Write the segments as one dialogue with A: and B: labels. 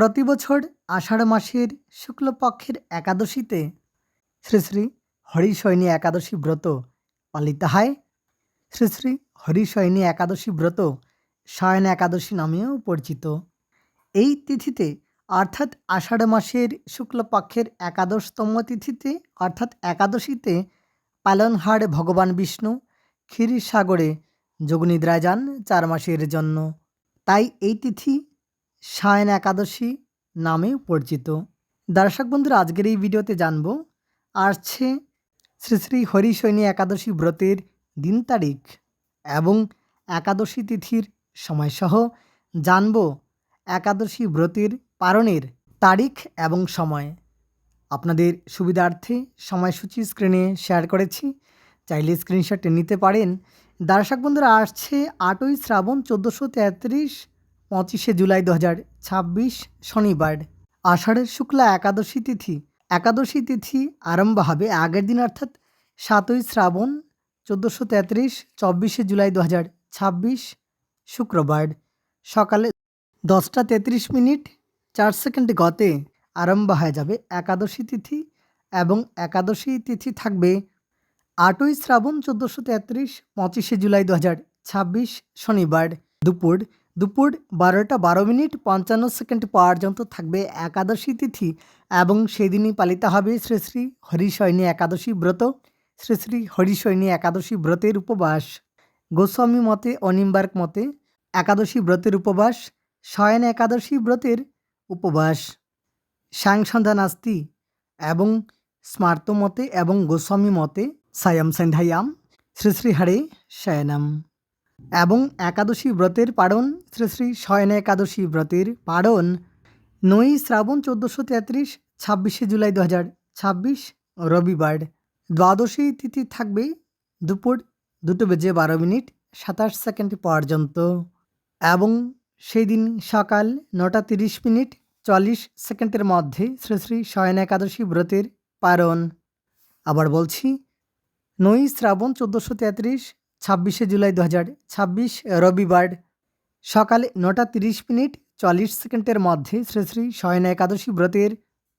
A: প্রতি বছর আষাঢ় মাসের শুক্লপক্ষের একাদশীতে শ্রী শ্রী হরিশয়নী একাদশী ব্রত পালিত হয়। শ্রী শ্রী হরিশয়নী একাদশী ব্রত শয়ন একাদশী নামেও পরিচিত। এই তিথিতে অর্থাৎ আষাঢ় মাসের শুক্লপক্ষের একাদশতম তিথিতে অর্থাৎ একাদশীতে পালন হয় ভগবান বিষ্ণু ক্ষীরসাগরে যোগনিদ্রায় যান 4 মাসের জন্য। তাই এই তিথি শয়ন একাদশী নামেও পরিচিত। দর্শক বন্ধুরা, আজকের এই ভিডিওতে জানব আসছে শ্রী শ্রী হরিশয়নী একাদশী ব্রতের দিন তারিখ এবং একাদশী তিথির সময়সহ জানব একাদশী ব্রতের পালনের তারিখ এবং সময়। আপনাদের সুবিধার্থে সময়সূচি স্ক্রিনে শেয়ার করেছি, চাইলে স্ক্রিনশট নিতে পারেন। দর্শক বন্ধুরা, আসছে 8ই শ্রাবণ 1433 25শে জুলাই 2026 শনিবার আষাঢ়ের শুক্লা একাদশী তিথি। একাদশী তিথি আরম্ভ হবে আগের দিন অর্থাৎ 7ই শ্রাবণ 1433 24শে জুলাই 2026 শুক্রবার সকালে 10টা 33 মিনিট 4 সেকেন্ড গতে আরম্ভ হয়ে যাবে একাদশী তিথি এবং একাদশী তিথি থাকবে 8ই শ্রাবণ 1433 25শে জুলাই 2026 শনিবার দুপুর 12টা 12 মিনিট 55 সেকেন্ড পর্যন্ত থাকবে একাদশী তিথি এবং সেদিনই পালিত হবে শ্রী শ্রী হরিশয়নী একাদশী ব্রত। শ্রী শ্রী হরিশয়নী একাদশী ব্রতের উপবাস গোস্বামী মতে অনিম্বার্ক মতে একাদশী ব্রতের উপবাস শয়ন একাদশী ব্রতের উপবাস সাংসন্ধ্যা নাস্তি এবং স্মার্ত মতে এবং গোস্বামী মতে সায়ম সন্ধ্যায়াম শ্রী শ্রী হরে শয়নম। এবং একাদশী ব্রতের পালন শ্রী শ্রী শয়ন একাদশী ব্রতের পালন 9ই শ্রাবণ 1433 26শে জুলাই 2026 রবিবার দ্বাদশী তিথি থাকবে দুপুর 2টা বেজে 12 মিনিট 27 সেকেন্ড পর্যন্ত এবং সেই দিন সকাল 9টা 30 মিনিট 40 সেকেন্ডের মধ্যে শ্রী শ্রী শয়ন একাদশী ব্রতের পালন। আবার বলছি, 9ই শ্রাবণ 1433 26শে জুলাই 2026 রবিবার সকালে 9টা 30 মিনিট 40 সেকেন্ডের মধ্যে শ্রী শ্রী শয়ন একাদশী ব্রতের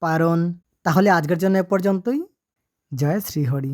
A: পালন। তাহলে আজকের জন্য এ পর্যন্তই। জয় শ্রী হরি।